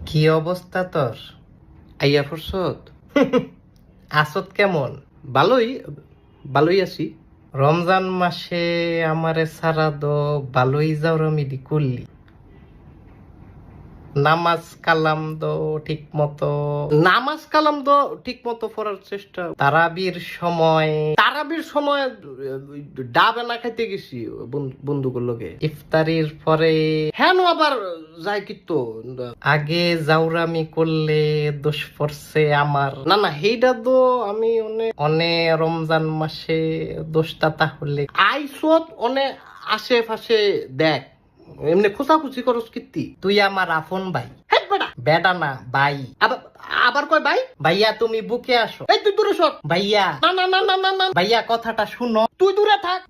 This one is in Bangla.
কি অবস্থা তোর? আইয়া ফুরসত? আসত কেমন? ভালোই, ভালোই আছি। রমজান মাসে আমারে সারা দো ভালোই জাউরামিদি করলি। নামাজ কালাম দো ঠিক মতো পড়ার চেষ্টা। তারাবির সময় ডাবে না খাইতে গেছি বন্ধুগুলোর লগে ইফতারির পরে। হ্যাঁ আবার যাই কিন্তু আগে জাউরামি করলে দোষ পড়ছে আমার। না হেইডা তো আমি অনে রমজান মাসে দোষটা তাহলে আইসত অনে আশেপাশে দেখ এমনি খোঁচাখুচি করস কীর্তি। তুই আমার আপন ভাই। হেট বেটা, বেটা না ভাই। আবার আবার কয় ভাই। ভাইয়া তুমি বুকে আসো। এই তুই দূরে সর ভাইয়া। না ভাইয়া কথাটা শুনো। তুই দূরে থাক।